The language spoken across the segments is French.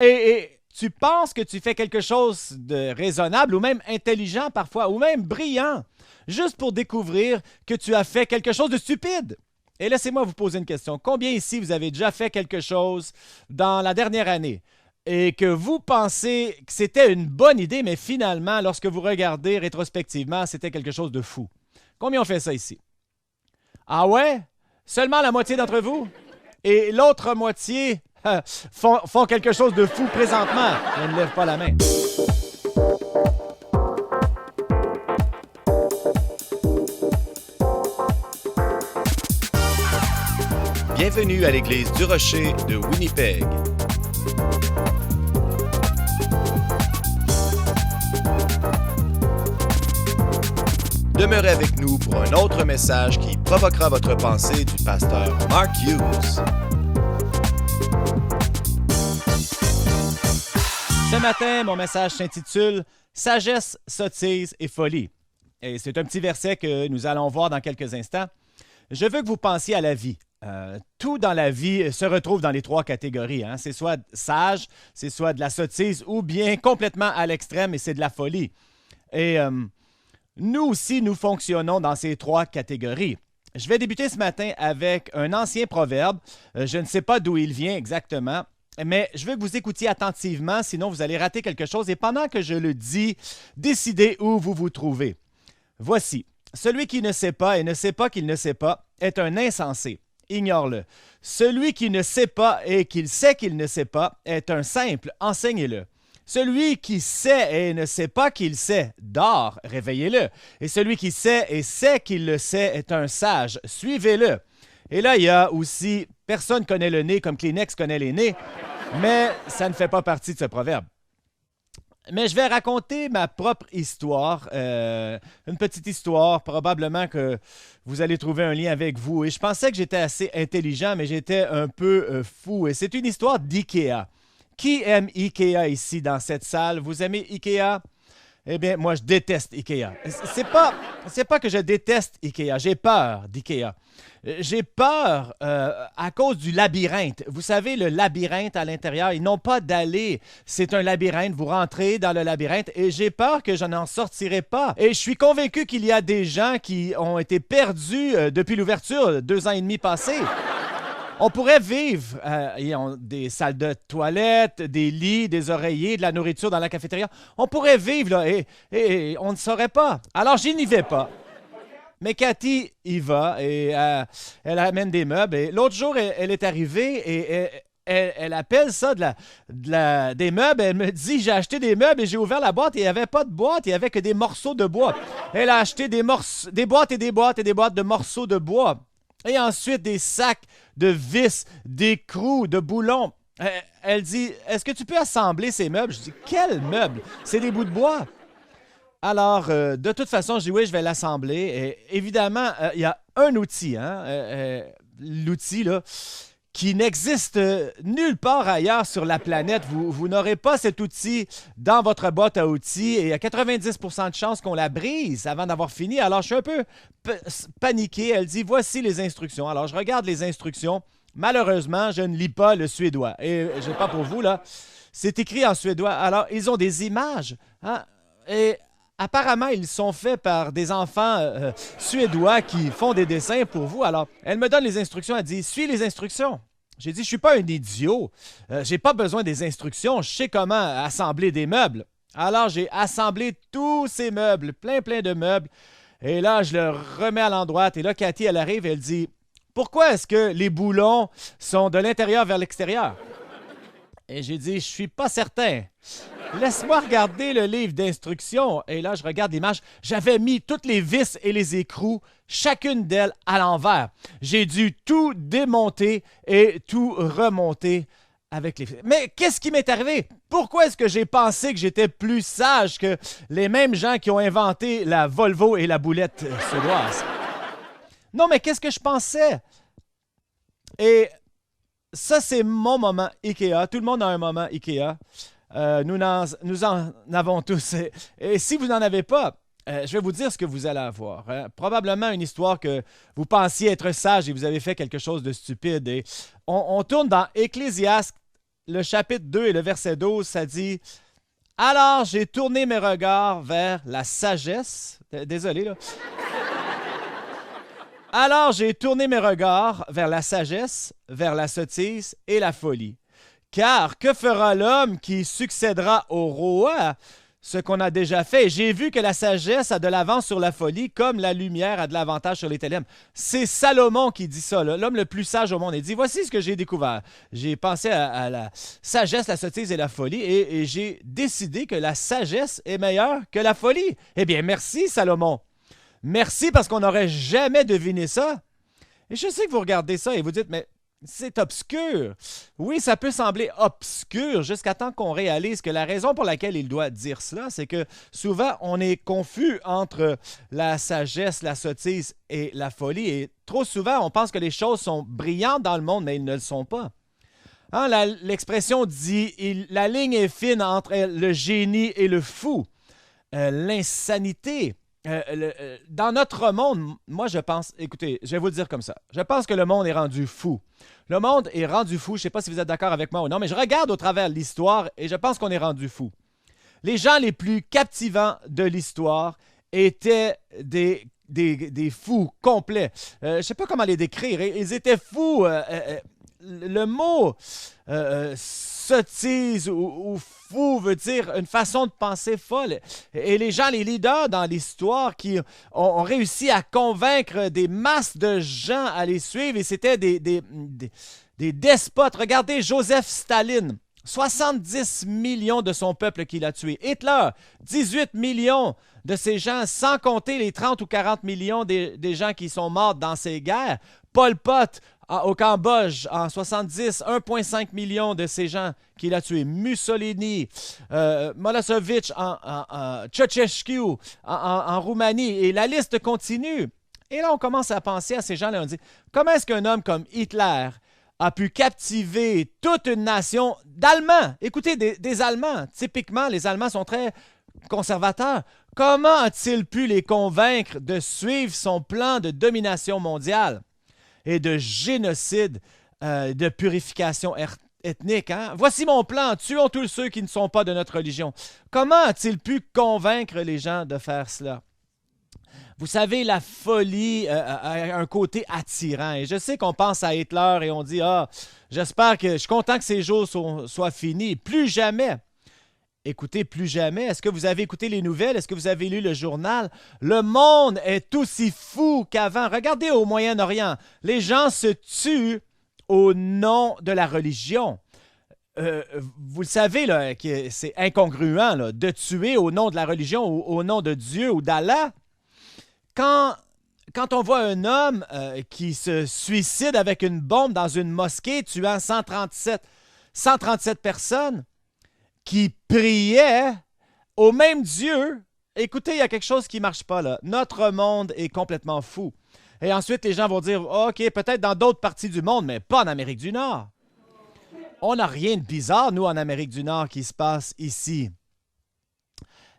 Et tu penses que tu fais quelque chose de raisonnable ou même intelligent parfois, ou même brillant, juste pour découvrir que tu as fait quelque chose de stupide. Et laissez-moi vous poser une question. Combien ici vous avez déjà fait quelque chose dans la dernière année et que vous pensez que c'était une bonne idée, mais finalement, lorsque vous regardez rétrospectivement, c'était quelque chose de fou? Combien ont fait ça ici? Ah ouais? Seulement la moitié d'entre vous? Et l'autre moitié font quelque chose de fou présentement. Elle ne lève pas la main. Bienvenue à l'église du Rocher de Winnipeg. Demeurez avec nous pour un autre message qui provoquera votre pensée du pasteur Mark Hughes. Ce matin, mon message s'intitule « Sagesse, sottise et folie ». Et c'est un petit verset que nous allons voir dans quelques instants. Je veux que vous pensiez à la vie. Tout dans la vie se retrouve dans les trois catégories. Hein. C'est soit sage, c'est soit de la sottise ou bien complètement à l'extrême et c'est de la folie. Et nous aussi, nous fonctionnons dans ces trois catégories. Je vais débuter ce matin avec un ancien proverbe. Je ne sais pas d'où il vient exactement, mais je veux que vous écoutiez attentivement, sinon vous allez rater quelque chose. Et pendant que je le dis, décidez où vous vous trouvez. Voici. Celui qui ne sait pas et ne sait pas qu'il ne sait pas est un insensé. Ignore-le. Celui qui ne sait pas et qu'il sait qu'il ne sait pas est un simple. Enseignez-le. Celui qui sait et ne sait pas qu'il sait dort. Réveillez-le. Et celui qui sait et sait qu'il le sait est un sage. Suivez-le. Et là, il y a aussi « Personne connaît le nez comme Kleenex connaît les nez », mais ça ne fait pas partie de ce proverbe. Mais je vais raconter ma propre histoire, une petite histoire, probablement que vous allez trouver un lien avec vous. Et je pensais que j'étais assez intelligent, mais j'étais un peu fou. Et c'est une histoire d'IKEA. Qui aime IKEA ici dans cette salle? Vous aimez IKEA? Eh bien, moi, je déteste IKEA. C'est pas que je déteste IKEA, j'ai peur d'IKEA. J'ai peur à cause du labyrinthe. Vous savez, le labyrinthe à l'intérieur, ils n'ont pas d'allée. C'est un labyrinthe. Vous rentrez dans le labyrinthe et j'ai peur que je n'en sortirai pas. Et je suis convaincu qu'il y a des gens qui ont été perdus depuis l'ouverture 2 ans et demi passés. On pourrait vivre, des salles de toilette, des lits, des oreillers, de la nourriture dans la cafétéria. On pourrait vivre là et on ne saurait pas. Alors, je n'y vais pas. Mais Cathy y va et elle amène des meubles. Et l'autre jour, elle est arrivée et elle appelle ça des meubles. Elle me dit, j'ai acheté des meubles et j'ai ouvert la boîte et il n'y avait pas de boîte, il n'y avait que des morceaux de bois. Elle a acheté des boîtes et des boîtes et des boîtes de morceaux de bois. Et ensuite, des sacs de vis, d'écrous, de boulons. Elle dit, est-ce que tu peux assembler ces meubles? Je dis, quels meubles? C'est des bouts de bois. Alors, de toute façon, je dis, oui, je vais l'assembler. Et évidemment, il y a un outil, l'outil, là, qui n'existe nulle part ailleurs sur la planète. Vous n'aurez pas cet outil dans votre boîte à outils et il y a 90% de chances qu'on la brise avant d'avoir fini. Alors, je suis un peu paniqué. Elle dit, voici les instructions. Alors, je regarde les instructions. Malheureusement, je ne lis pas le suédois. Et je n'ai pas pour vous, là. C'est écrit en suédois. Alors, ils ont des images. Hein? Et apparemment, ils sont faits par des enfants suédois qui font des dessins pour vous. Alors, elle me donne les instructions. Elle dit, suis les instructions. J'ai dit, je suis pas un idiot. J'ai pas besoin des instructions. Je sais comment assembler des meubles. Alors, j'ai assemblé tous ces meubles, plein de meubles. Et là, je le remets à l'endroit. Et là, Cathy, elle arrive et elle dit, pourquoi est-ce que les boulons sont de l'intérieur vers l'extérieur? Et j'ai dit, je suis pas certain. Laisse-moi regarder le livre d'instructions. Et là, je regarde l'image. J'avais mis toutes les vis et les écrous, chacune d'elles à l'envers. J'ai dû tout démonter et tout remonter avec les vis. Mais qu'est-ce qui m'est arrivé? Pourquoi est-ce que j'ai pensé que j'étais plus sage que les mêmes gens qui ont inventé la Volvo et la boulette suédoise? Non, mais qu'est-ce que je pensais? Et ça, c'est mon moment IKEA. Tout le monde a un moment IKEA. Nous en avons tous. Et si vous n'en avez pas, je vais vous dire ce que vous allez avoir. Hein. Probablement une histoire que vous pensiez être sage et vous avez fait quelque chose de stupide. Et on tourne dans Ecclésiaste le chapitre 2 et le verset 12, ça dit « Alors j'ai tourné mes regards vers la sagesse. » Désolé, là. « Alors j'ai tourné mes regards vers la sagesse, vers la sottise et la folie. Car que fera l'homme qui succédera au roi? Ce qu'on a déjà fait. J'ai vu que la sagesse a de l'avance sur la folie, comme la lumière a de l'avantage sur les ténèbres. » C'est Salomon qui dit ça, là, l'homme le plus sage au monde. Il dit, voici ce que j'ai découvert. J'ai pensé à la sagesse, la sottise et la folie, et j'ai décidé que la sagesse est meilleure que la folie. Eh bien, merci Salomon. Merci parce qu'on n'aurait jamais deviné ça. Et je sais que vous regardez ça et vous dites, mais c'est obscur. Oui, ça peut sembler obscur jusqu'à temps qu'on réalise que la raison pour laquelle il doit dire cela, c'est que souvent on est confus entre la sagesse, la sottise et la folie. Et trop souvent, on pense que les choses sont brillantes dans le monde, mais ils ne le sont pas. Hein, l'expression dit la ligne est fine entre le génie et le fou, l'insanité. Dans notre monde, moi je pense, écoutez, je vais vous le dire comme ça, je pense que le monde est rendu fou. Le monde est rendu fou, je ne sais pas si vous êtes d'accord avec moi ou non, mais je regarde au travers l'histoire et je pense qu'on est rendu fou. Les gens les plus captivants de l'histoire étaient des fous complets. Je ne sais pas comment les décrire, ils étaient fous. Le mot sottise ou fou veut dire une façon de penser folle. Et les gens, les leaders dans l'histoire qui ont réussi à convaincre des masses de gens à les suivre, et c'était des despotes. Regardez Joseph Staline, 70 millions de son peuple qu'il a tué. Hitler, 18 millions de ces gens, sans compter les 30 ou 40 millions des gens qui sont morts dans ces guerres. Pol Pot, au Cambodge, en 70, 1,5 million de ces gens qu'il a tués. Mussolini, Milosevic, Ceausescu, en Roumanie, et la liste continue. Et là, on commence à penser à ces gens-là, on dit, comment est-ce qu'un homme comme Hitler a pu captiver toute une nation d'Allemands? Écoutez, des Allemands, typiquement, les Allemands sont très conservateurs. Comment a-t-il pu les convaincre de suivre son plan de domination mondiale et de génocide, de purification ethnique? Hein? Voici mon plan, tuons tous ceux qui ne sont pas de notre religion. Comment a-t-il pu convaincre les gens de faire cela? Vous savez, la folie a un côté attirant. Et je sais qu'on pense à Hitler et on dit « Ah, j'espère que je suis content que ces jours soient finis. » Plus jamais. Écoutez, plus jamais. Est-ce que vous avez écouté les nouvelles? Est-ce que vous avez lu le journal? Le monde est aussi fou qu'avant. Regardez au Moyen-Orient. Les gens se tuent au nom de la religion. Vous le savez, là, que c'est incongruent là, de tuer au nom de la religion ou au nom de Dieu ou d'Allah. Quand on voit un homme qui se suicide avec une bombe dans une mosquée, tuant 137 personnes qui priaient au même Dieu, écoutez, il y a quelque chose qui ne marche pas là. Notre monde est complètement fou. Et ensuite, les gens vont dire, OK, peut-être dans d'autres parties du monde, mais pas en Amérique du Nord. On n'a rien de bizarre, nous, en Amérique du Nord, qui se passe ici.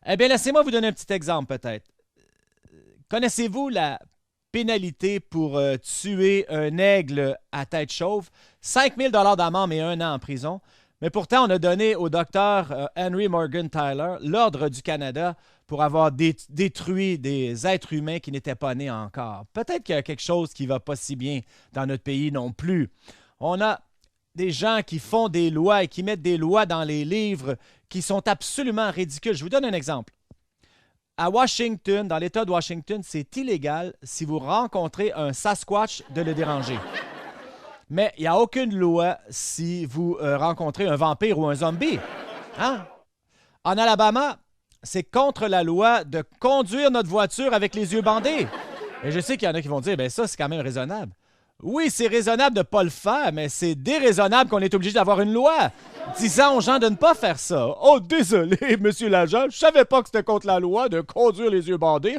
Eh bien, laissez-moi vous donner un petit exemple, peut-être. Connaissez-vous la pénalité pour tuer un aigle à tête chauve? 5 000 $ d'amende et 1 an en prison. Mais pourtant, on a donné au docteur Henry Morgan Tyler l'Ordre du Canada pour avoir détruit des êtres humains qui n'étaient pas nés encore. Peut-être qu'il y a quelque chose qui ne va pas si bien dans notre pays non plus. On a des gens qui font des lois et qui mettent des lois dans les livres qui sont absolument ridicules. Je vous donne un exemple. À Washington, dans l'État de Washington, c'est illégal si vous rencontrez un Sasquatch de le déranger. Mais il n'y a aucune loi si vous rencontrez un vampire ou un zombie. Hein? En Alabama, c'est contre la loi de conduire notre voiture avec les yeux bandés. Et je sais qu'il y en a qui vont dire, bien ça, c'est quand même raisonnable. Oui, c'est raisonnable de ne pas le faire, mais c'est déraisonnable qu'on est obligé d'avoir une loi disant aux gens de ne pas faire ça. Oh, désolé, monsieur l'agent, je savais pas que c'était contre la loi de conduire les yeux bandés.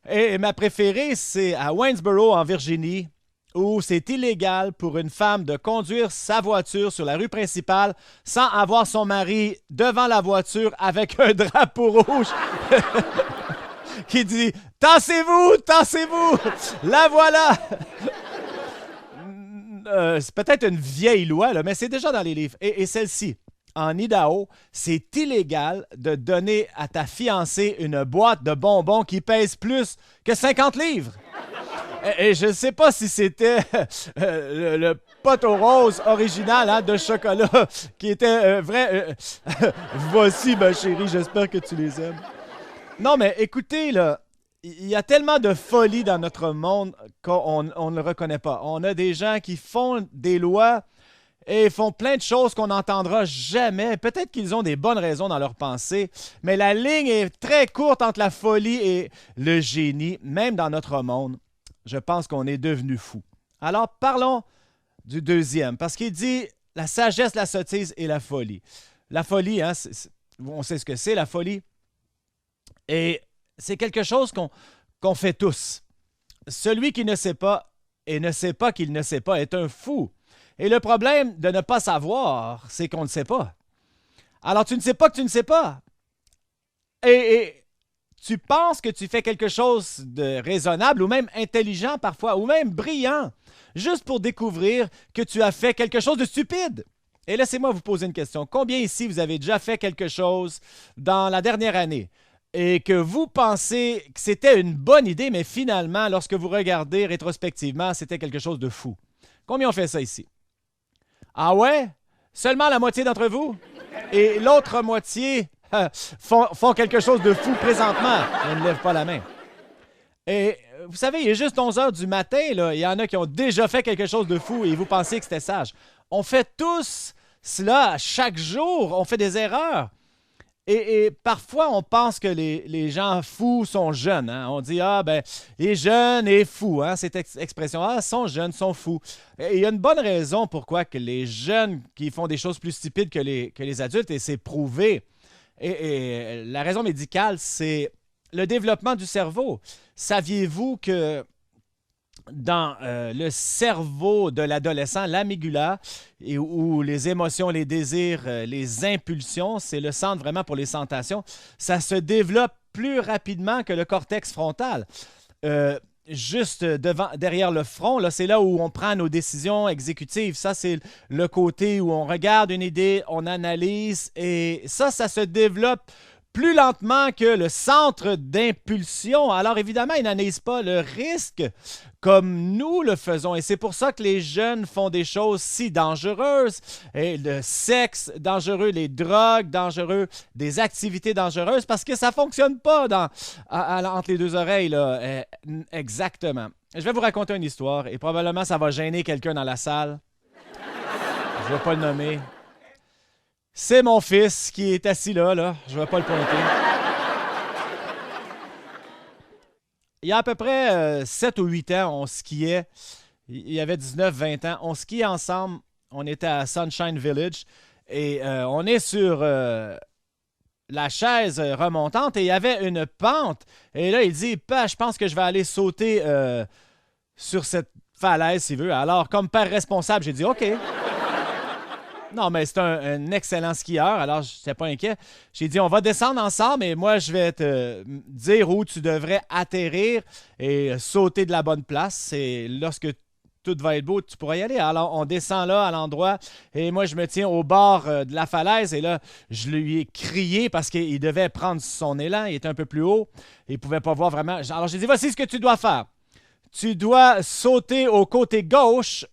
Et ma préférée, c'est à Waynesboro, en Virginie, où c'est illégal pour une femme de conduire sa voiture sur la rue principale sans avoir son mari devant la voiture avec un drapeau rouge qui dit « Tassez-vous, tassez-vous, la voilà! » C'est peut-être une vieille loi, là, mais c'est déjà dans les livres. Et celle-ci, en Idaho, c'est illégal de donner à ta fiancée une boîte de bonbons qui pèse plus que 50 livres. Et je ne sais pas si c'était le pot au rose original hein, de chocolat qui était vrai. Voici, ma chérie, j'espère que tu les aimes. Non, mais écoutez, là, il y a tellement de folie dans notre monde qu'on ne le reconnaît pas. On a des gens qui font des lois et font plein de choses qu'on n'entendra jamais. Peut-être qu'ils ont des bonnes raisons dans leur pensée, mais la ligne est très courte entre la folie et le génie, même dans notre monde. Je pense qu'on est devenu fou. Alors, parlons du deuxième, parce qu'il dit la sagesse, la sottise et la folie. La folie, hein, on sait ce que c'est, la folie. Et c'est quelque chose qu'on fait tous. Celui qui ne sait pas et ne sait pas qu'il ne sait pas est un fou. Et le problème de ne pas savoir, c'est qu'on ne sait pas. Alors, tu ne sais pas que tu ne sais pas. Et tu penses que tu fais quelque chose de raisonnable ou même intelligent parfois, ou même brillant, juste pour découvrir que tu as fait quelque chose de stupide. Et laissez-moi vous poser une question. Combien ici vous avez déjà fait quelque chose dans la dernière année et que vous pensez que c'était une bonne idée, mais finalement, lorsque vous regardez rétrospectivement, c'était quelque chose de fou? Combien ont fait ça ici? Ah ouais? Seulement la moitié d'entre vous? Et l'autre moitié font quelque chose de fou présentement. Ils ne lèvent pas la main. Et vous savez, il est juste 11 heures du matin, là. Il y en a qui ont déjà fait quelque chose de fou et vous pensiez que c'était sage. On fait tous cela chaque jour. On fait des erreurs. Et parfois, on pense que les gens fous sont jeunes. Hein? On dit, ah, ben, les jeunes et fous, hein? Cette expression, ah, sont jeunes, sont fous. Et il y a une bonne raison pourquoi que les jeunes qui font des choses plus stupides que les adultes, et c'est prouvé. Et la raison médicale, c'est le développement du cerveau. Saviez-vous que dans le cerveau de l'adolescent, l'amygdala, où les émotions, les désirs, les impulsions, c'est le centre vraiment pour les sensations, ça se développe plus rapidement que le cortex frontal. Juste derrière le front, là, c'est là où on prend nos décisions exécutives. Ça, c'est le côté où on regarde une idée, on analyse, et ça se développe plus lentement que le centre d'impulsion. Alors évidemment, ils n'analysent pas le risque comme nous le faisons. Et c'est pour ça que les jeunes font des choses si dangereuses. Et le sexe dangereux, les drogues dangereuses, des activités dangereuses, parce que ça ne fonctionne pas entre les deux oreilles. Là. Exactement. Je vais vous raconter une histoire et probablement ça va gêner quelqu'un dans la salle. Je ne vais pas le nommer. C'est mon fils qui est assis là. Je ne vais pas le pointer. Il y a à peu près 7 ou 8 ans, on skiait. Il y avait 19-20 ans. On skiait ensemble. On était à Sunshine Village. Et on est sur la chaise remontante et il y avait une pente. Et là, il dit, je pense que je vais aller sauter sur cette falaise s'il veut. Alors, comme père responsable, j'ai dit, OK. Non, mais c'est un excellent skieur, alors je n'étais pas inquiet. J'ai dit, on va descendre ensemble et moi, je vais te dire où tu devrais atterrir et sauter de la bonne place. Et lorsque tout va être beau, tu pourras y aller. Alors, on descend là, à l'endroit, et moi, je me tiens au bord de la falaise. Et là, je lui ai crié parce qu'il devait prendre son élan. Il était un peu plus haut. Il ne pouvait pas voir vraiment. Alors, j'ai dit, voici ce que tu dois faire. Tu dois sauter au côté gauche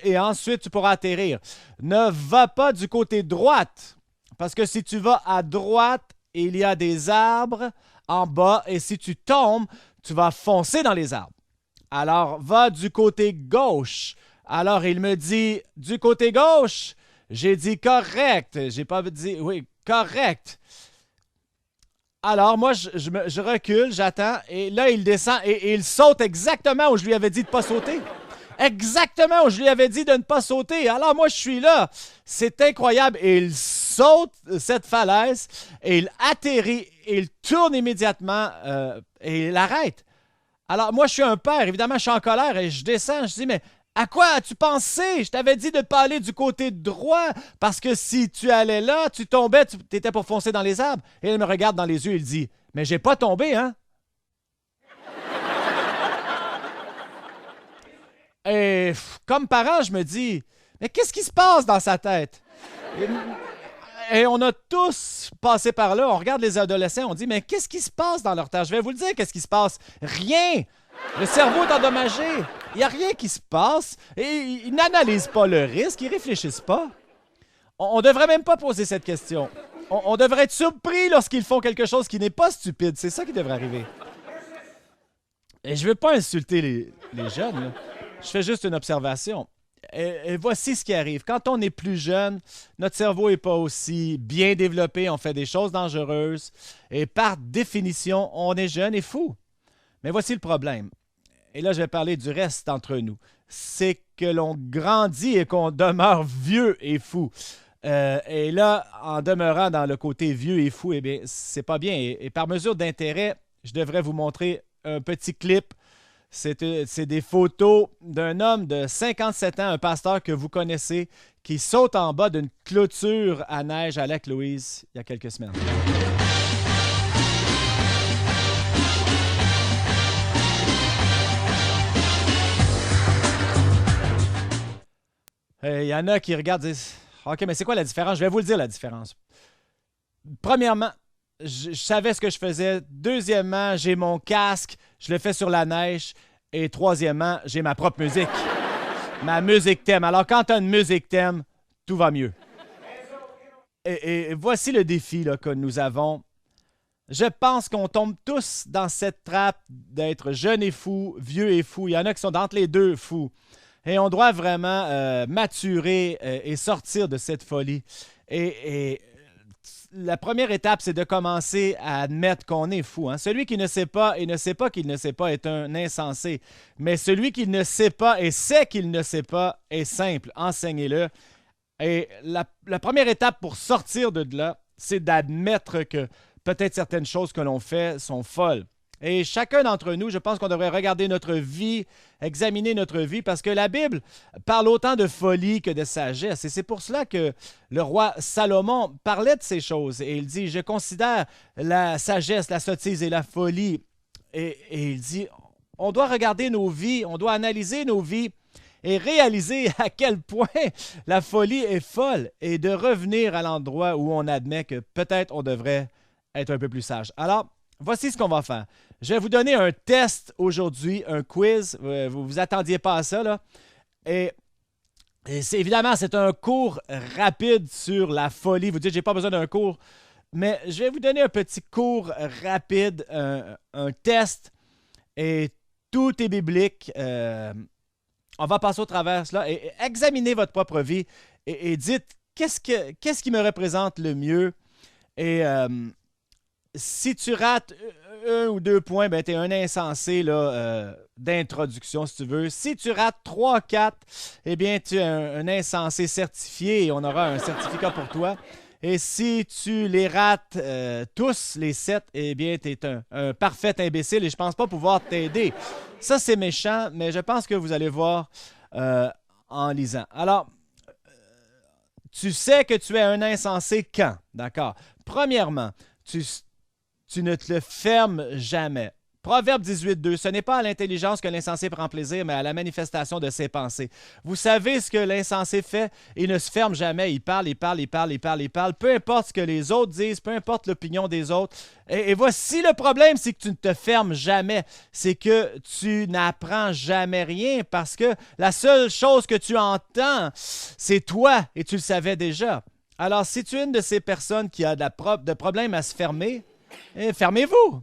et ensuite tu pourras atterrir. Ne va pas du côté droite, parce que si tu vas à droite, il y a des arbres en bas et si tu tombes, tu vas foncer dans les arbres. Alors, va du côté gauche. Alors, il me dit, du côté gauche? J'ai dit correct. J'ai pas dit, oui, correct. Alors, moi, je recule, j'attends, et là, il descend et il saute exactement où je lui avais dit de ne pas sauter. Exactement où je lui avais dit de ne pas sauter. Alors moi, je suis là. C'est incroyable. Et il saute cette falaise et il atterrit et il tourne immédiatement et il arrête. Alors moi, je suis un père. Évidemment, je suis en colère et je descends. Je dis, mais à quoi as-tu pensé? Je t'avais dit de ne pas aller du côté droit parce que si tu allais là, tu tombais, tu étais pour foncer dans les arbres. Et il me regarde dans les yeux et il dit, mais j'ai pas tombé, hein? Et comme parent, je me dis, mais qu'est-ce qui se passe dans sa tête? Et on a tous passé par là. On regarde les adolescents, on dit, mais qu'est-ce qui se passe dans leur tête? Je vais vous le dire, qu'est-ce qui se passe? Rien! Le cerveau est endommagé. Il n'y a rien qui se passe. Et ils n'analysent pas le risque, ils ne réfléchissent pas. On ne devrait même pas poser cette question. On devrait être surpris lorsqu'ils font quelque chose qui n'est pas stupide. C'est ça qui devrait arriver. Et je ne veux pas insulter les jeunes, là. Je fais juste une observation. Et voici ce qui arrive. Quand on est plus jeune, notre cerveau n'est pas aussi bien développé, on fait des choses dangereuses. Et par définition, on est jeune et fou. Mais voici le problème. Et là, je vais parler du reste d'entre nous. C'est que l'on grandit et qu'on demeure vieux et fou. Et là, en demeurant dans le côté vieux et fou, eh bien, c'est pas bien. Et par mesure d'intérêt, je devrais vous montrer un petit clip. C'est des photos d'un homme de 57 ans, un pasteur que vous connaissez, qui saute en bas d'une clôture à neige à Lac-Louise il y a quelques semaines. Il y en a qui regardent et disent « OK, mais c'est quoi la différence? » Je vais vous le dire, la différence. Premièrement, je savais ce que je faisais. Deuxièmement, j'ai mon casque, je le fais sur la neige. Et troisièmement, j'ai ma propre musique. Ma musique thème. Alors, quand tu as une musique thème, tout va mieux. Et voici le défi là, que nous avons. Je pense qu'on tombe tous dans cette trappe d'être jeune et fou, vieux et fou. Il y en a qui sont entre les deux fous. Et on doit vraiment maturer et sortir de cette folie. Et la première étape, c'est de commencer à admettre qu'on est fou. Hein? Celui qui ne sait pas et ne sait pas qu'il ne sait pas est un insensé. Mais celui qui ne sait pas et sait qu'il ne sait pas est simple. Enseignez-le. Et la première étape pour sortir de là, c'est d'admettre que peut-être certaines choses que l'on fait sont folles. Et chacun d'entre nous, je pense qu'on devrait regarder notre vie, examiner notre vie, parce que la Bible parle autant de folie que de sagesse. Et c'est pour cela que le roi Salomon parlait de ces choses. Et il dit, je considère la sagesse, la sottise et la folie. Et il dit, on doit regarder nos vies, on doit analyser nos vies et réaliser à quel point la folie est folle et de revenir à l'endroit où on admet que peut-être on devrait être un peu plus sage. Alors, voici ce qu'on va faire. Je vais vous donner un test aujourd'hui, un quiz. Vous ne vous attendiez pas à ça, là. Et évidemment, c'est un cours rapide sur la folie. Vous dites, j'ai pas besoin d'un cours. Mais je vais vous donner un petit cours rapide, un test. Et tout est biblique. On va passer au travers cela. Et examinez votre propre vie et dites, qu'est-ce qui me représente le mieux? Et si tu rates 1 ou 2 points, ben tu es un insensé là, d'introduction, si tu veux. Si tu rates 3, 4, eh bien, tu es un insensé certifié et on aura un certificat pour toi. Et si tu les rates tous, les 7, eh bien, tu es un parfait imbécile et je ne pense pas pouvoir t'aider. Ça, c'est méchant, mais je pense que vous allez voir en lisant. Alors, tu sais que tu es un insensé quand? D'accord. Premièrement, tu ne te le fermes jamais. Proverbe 18.2, ce n'est pas à l'intelligence que l'insensé prend plaisir, mais à la manifestation de ses pensées. Vous savez ce que l'insensé fait? Il ne se ferme jamais, il parle, il parle, il parle, il parle, il parle. Peu importe ce que les autres disent, peu importe l'opinion des autres. Et voici le problème, c'est que tu ne te fermes jamais. C'est que tu n'apprends jamais rien parce que la seule chose que tu entends, c'est toi et tu le savais déjà. Alors, si tu es une de ces personnes qui a de problèmes à se fermer, fermez-vous!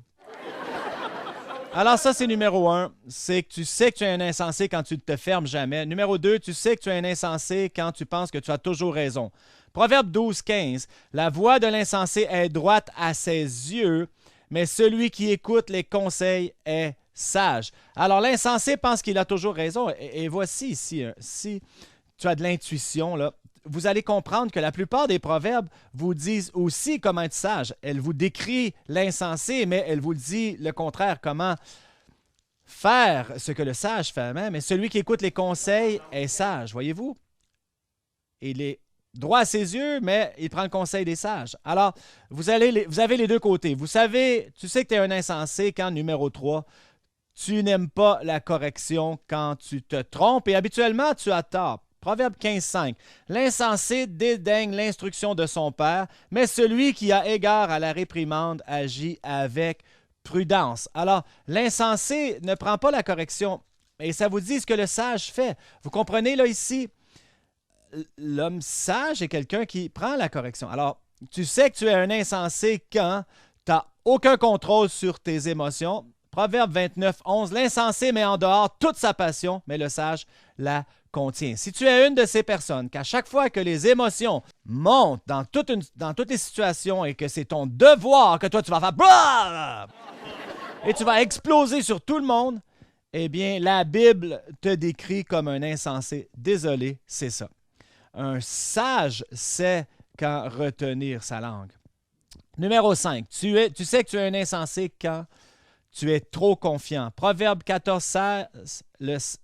Alors ça, c'est numéro 1, c'est que tu sais que tu es un insensé quand tu ne te fermes jamais. Numéro 2, tu sais que tu es un insensé quand tu penses que tu as toujours raison. Proverbe 12.15, la voix de l'insensé est droite à ses yeux, mais celui qui écoute les conseils est sage. Alors l'insensé pense qu'il a toujours raison. Et voici ici, si tu as de l'intuition, là, vous allez comprendre que la plupart des proverbes vous disent aussi comment être sage. Elle vous décrit l'insensé, mais elle vous dit le contraire, comment faire ce que le sage fait. Mais celui qui écoute les conseils est sage, voyez-vous? Il est droit à ses yeux, mais il prend le conseil des sages. Alors, vous avez les deux côtés. Tu sais que tu es un insensé quand, numéro 3, Tu n'aimes pas la correction quand tu te trompes et habituellement tu as tort. Proverbe 15,5. L'insensé dédaigne l'instruction de son père, mais celui qui a égard à la réprimande agit avec prudence. Alors, l'insensé ne prend pas la correction et ça vous dit ce que le sage fait. Vous comprenez là ici? L'homme sage est quelqu'un qui prend la correction. Alors, tu sais que tu es un insensé quand tu n'as aucun contrôle sur tes émotions. Proverbe 29,11. L'insensé met en dehors toute sa passion, mais le sage la contient. Si tu es une de ces personnes qu'à chaque fois que les émotions montent dans toutes les situations et que c'est ton devoir que toi tu vas faire brrr, et tu vas exploser sur tout le monde, eh bien, la Bible te décrit comme un insensé. Désolé, c'est ça. Un sage sait quand retenir sa langue. Numéro 5. Tu sais que tu es un insensé quand tu es trop confiant. Proverbe 14,16.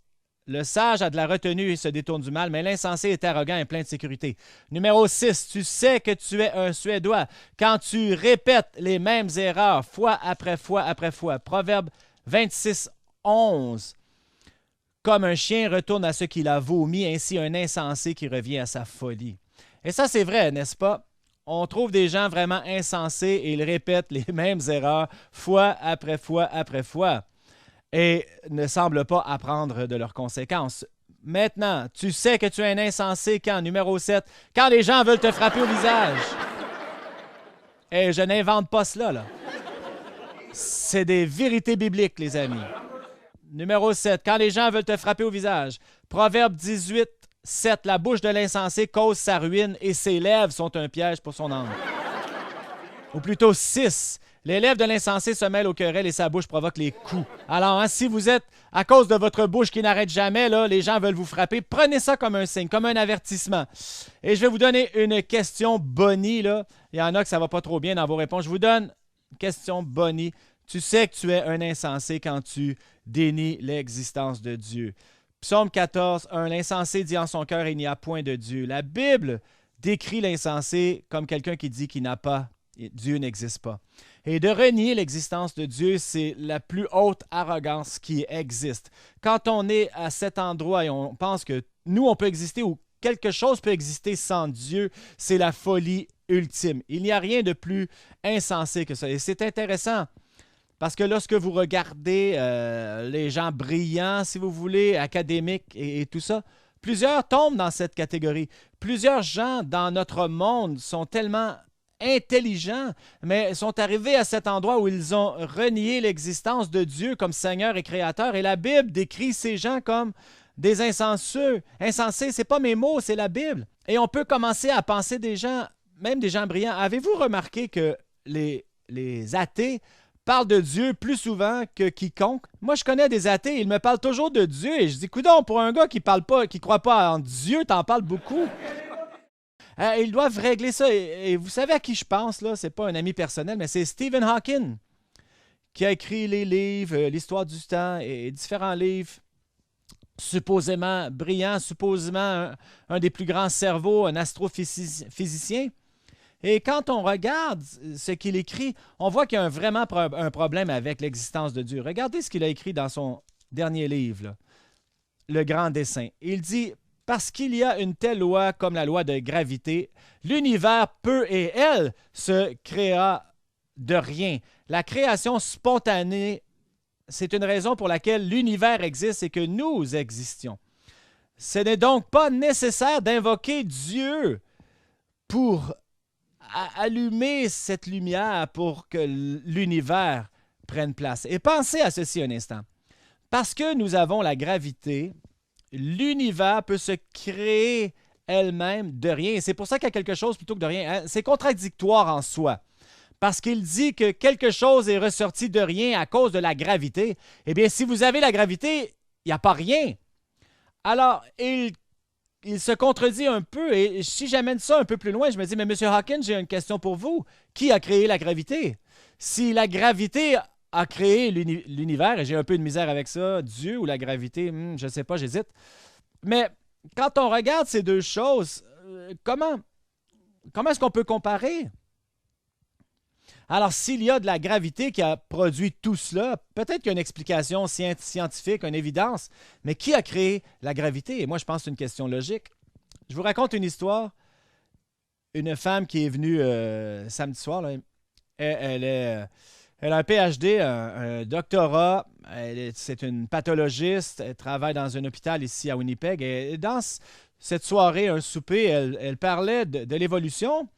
Le sage a de la retenue et se détourne du mal, mais l'insensé est arrogant et plein de sécurité. Numéro 6. Tu sais que tu es un Suédois quand tu répètes les mêmes erreurs fois après fois après fois. Proverbe 26,11. Comme un chien retourne à ce qu'il a vomi, ainsi un insensé qui revient à sa folie. Et ça, c'est vrai, n'est-ce pas? On trouve des gens vraiment insensés et ils répètent les mêmes erreurs fois après fois après fois et ne semblent pas apprendre de leurs conséquences. Maintenant, tu sais que tu es un insensé quand, numéro 7, quand les gens veulent te frapper au visage. Et je n'invente pas cela, là. C'est des vérités bibliques, les amis. Numéro 7, quand les gens veulent te frapper au visage. Proverbe 18,7, la bouche de l'insensé cause sa ruine et ses lèvres sont un piège pour son âme. Ou plutôt 6, les lèvres de l'insensé se mêlent aux querelles et sa bouche provoque les coups. Alors, si vous êtes, à cause de votre bouche qui n'arrête jamais, là, les gens veulent vous frapper, prenez ça comme un signe, comme un avertissement. Et je vais vous donner une question bonnie, là. Il y en a que ça ne va pas trop bien dans vos réponses. Je vous donne une question bonnie. Tu sais que tu es un insensé quand tu dénies l'existence de Dieu. Psaume 14,1. L'insensé dit en son cœur, il n'y a point de Dieu. La Bible décrit l'insensé comme quelqu'un qui dit qu'il n'a pas, Dieu n'existe pas. Et de renier l'existence de Dieu, c'est la plus haute arrogance qui existe. Quand on est à cet endroit et on pense que nous, on peut exister ou quelque chose peut exister sans Dieu, c'est la folie ultime. Il n'y a rien de plus insensé que ça. Et c'est intéressant. Parce que lorsque vous regardez les gens brillants, si vous voulez, académiques et tout ça, plusieurs tombent dans cette catégorie. Plusieurs gens dans notre monde sont tellement intelligents, mais sont arrivés à cet endroit où ils ont renié l'existence de Dieu comme Seigneur et Créateur. Et la Bible décrit ces gens comme des insensés. Insensés, ce n'est pas mes mots, c'est la Bible. Et on peut commencer à penser des gens, même des gens brillants. Avez-vous remarqué que les athées parle de Dieu plus souvent que quiconque? Moi, je connais des athées, ils me parlent toujours de Dieu et je dis, coudonc, pour un gars qui ne croit pas en Dieu, t'en parles beaucoup. Ils doivent régler ça. Et vous savez à qui je pense, là? C'est pas un ami personnel, mais c'est Stephen Hawking qui a écrit les livres, l'histoire du temps et différents livres supposément brillants, supposément un des plus grands cerveaux, un astrophysicien. Et quand on regarde ce qu'il écrit, on voit qu'il y a vraiment un problème avec l'existence de Dieu. Regardez ce qu'il a écrit dans son dernier livre, là, Le Grand Dessein. Il dit « Parce qu'il y a une telle loi comme la loi de gravité, l'univers peut et elle se créa de rien. La création spontanée, c'est une raison pour laquelle l'univers existe et que nous existions. Ce n'est donc pas nécessaire d'invoquer Dieu pour allumer cette lumière pour que l'univers prenne place. Et pensez à ceci un instant. Parce que nous avons la gravité, l'univers peut se créer elle-même de rien. Et c'est pour ça qu'il y a quelque chose plutôt que de rien. C'est contradictoire en soi. Parce qu'il dit que quelque chose est ressorti de rien à cause de la gravité. Eh bien, si vous avez la gravité, il n'y a pas rien. Alors, il se contredit un peu, et si j'amène ça un peu plus loin, je me dis, mais M. Hawking, j'ai une question pour vous. Qui a créé la gravité? Si la gravité a créé l'univers, et j'ai un peu de misère avec ça, Dieu ou la gravité, je ne sais pas, j'hésite. Mais quand on regarde ces deux choses, comment est-ce qu'on peut comparer? Alors, s'il y a de la gravité qui a produit tout cela, peut-être qu'il y a une explication scientifique, une évidence, mais qui a créé la gravité? Et moi, je pense que c'est une question logique. Je vous raconte une histoire. Une femme qui est venue samedi soir, là, elle a un PhD, un doctorat. C'est une pathologiste. Elle travaille dans un hôpital ici à Winnipeg. Et dans cette soirée, un souper, elle parlait de l'évolution.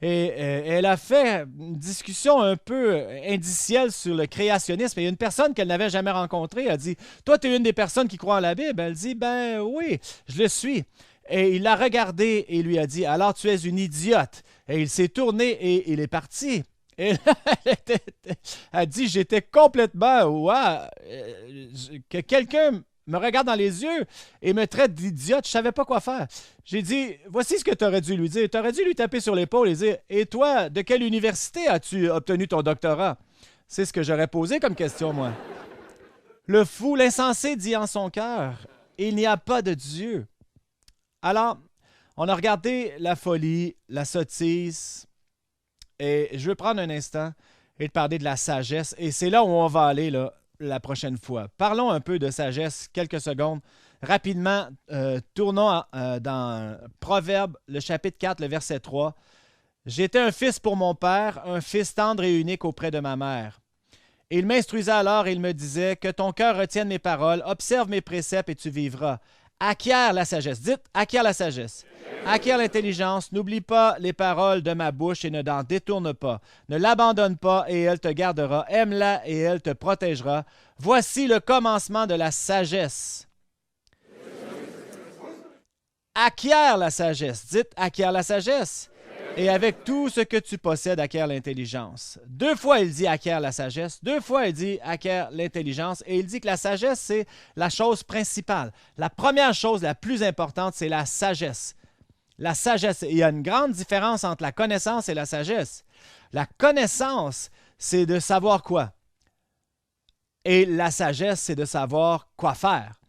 Et elle a fait une discussion un peu indicielle sur le créationnisme. Et une personne qu'elle n'avait jamais rencontrée a dit « Toi, tu es une des personnes qui croient en la Bible? » Elle dit « Ben oui, je le suis. » Et il l'a regardée et lui a dit « Alors tu es une idiote. » Et il s'est tourné et il est parti. Et là, elle a dit « J'étais complètement... que quelqu'un me regarde dans les yeux et me traite d'idiote, je ne savais pas quoi faire. » J'ai dit « Voici ce que tu aurais dû lui dire. Tu aurais dû lui taper sur l'épaule et dire « Et toi, de quelle université as-tu obtenu ton doctorat? » C'est ce que j'aurais posé comme question, moi. Le fou, l'insensé dit en son cœur « Il n'y a pas de Dieu. » Alors, on a regardé la folie, la sottise, et je veux prendre un instant et te parler de la sagesse. Et c'est là où on va aller là, la prochaine fois. Parlons un peu de sagesse, quelques secondes. Rapidement, tournons dans Proverbe, le chapitre 4, le verset 3. « J'étais un fils pour mon père, un fils tendre et unique auprès de ma mère. Et il m'instruisait alors et il me disait, que ton cœur retienne mes paroles, observe mes préceptes et tu vivras. Acquiert la sagesse. » Dites, acquiert la sagesse. Acquiert l'intelligence. N'oublie pas les paroles de ma bouche et ne t'en détourne pas. Ne l'abandonne pas et elle te gardera. Aime-la et elle te protégera. Voici le commencement de la sagesse. Acquiert la sagesse. Dites, acquiert la sagesse. Et avec tout ce que tu possèdes, acquiert l'intelligence. 2 fois, il dit acquiert la sagesse. 2 fois, il dit acquiert l'intelligence. Et il dit que la sagesse, c'est la chose principale. La première chose, la plus importante, c'est la sagesse. La sagesse. Il y a une grande différence entre la connaissance et la sagesse. La connaissance, c'est de savoir quoi. Et la sagesse, c'est de savoir quoi faire.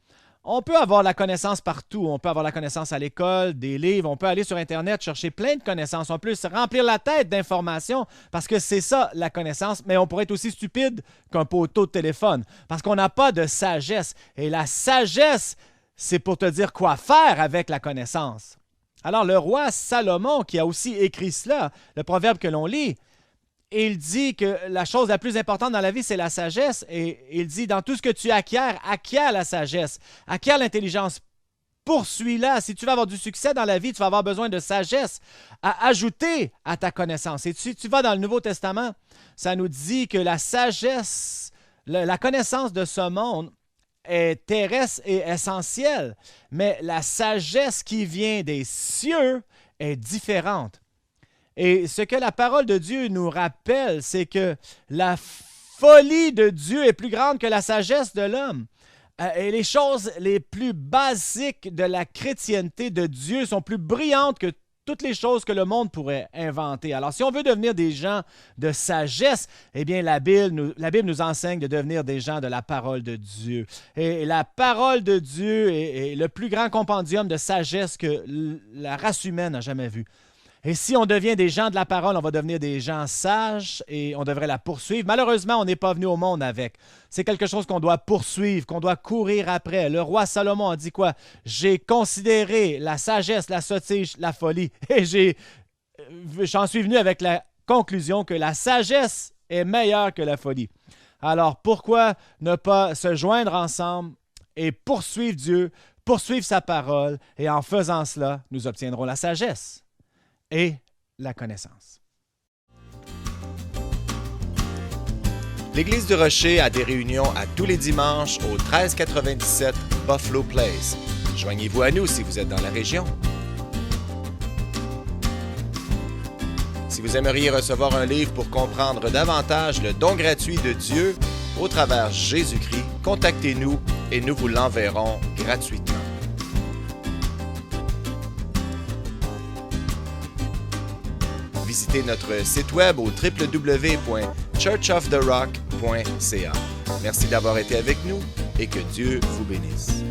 On peut avoir la connaissance partout. On peut avoir la connaissance à l'école, des livres. On peut aller sur Internet chercher plein de connaissances. On peut se remplir la tête d'informations parce que c'est ça, la connaissance. Mais on pourrait être aussi stupide qu'un poteau de téléphone parce qu'on n'a pas de sagesse. Et la sagesse, c'est pour te dire quoi faire avec la connaissance. Alors, le roi Salomon, qui a aussi écrit cela, le proverbe que l'on lit, il dit que la chose la plus importante dans la vie, c'est la sagesse. Et il dit, dans tout ce que tu acquiers, acquiers la sagesse, acquiers l'intelligence, poursuis-la. Si tu veux avoir du succès dans la vie, tu vas avoir besoin de sagesse à ajouter à ta connaissance. Et si tu vas dans le Nouveau Testament, ça nous dit que la sagesse, la connaissance de ce monde est terrestre et essentielle, mais la sagesse qui vient des cieux est différente. Et ce que la parole de Dieu nous rappelle, c'est que la folie de Dieu est plus grande que la sagesse de l'homme. Et les choses les plus basiques de la chrétienté de Dieu sont plus brillantes que toutes les choses que le monde pourrait inventer. Alors, si on veut devenir des gens de sagesse, eh bien, la Bible nous enseigne de devenir des gens de la parole de Dieu. Et la parole de Dieu est le plus grand compendium de sagesse que la race humaine n'a jamais vu. Et si on devient des gens de la parole, on va devenir des gens sages et on devrait la poursuivre. Malheureusement, on n'est pas venu au monde avec. C'est quelque chose qu'on doit poursuivre, qu'on doit courir après. Le roi Salomon a dit quoi? J'ai considéré la sagesse, la sottise, la folie. Et j'en suis venu avec la conclusion que la sagesse est meilleure que la folie. Alors, pourquoi ne pas se joindre ensemble et poursuivre Dieu, poursuivre sa parole, et en faisant cela, nous obtiendrons la sagesse et la connaissance. L'Église du Rocher a des réunions à tous les dimanches au 1397 Buffalo Place. Joignez-vous à nous si vous êtes dans la région. Si vous aimeriez recevoir un livre pour comprendre davantage le don gratuit de Dieu au travers Jésus-Christ, contactez-nous et nous vous l'enverrons gratuitement. Visitez notre site web au www.churchoftherock.ca. Merci d'avoir été avec nous et que Dieu vous bénisse.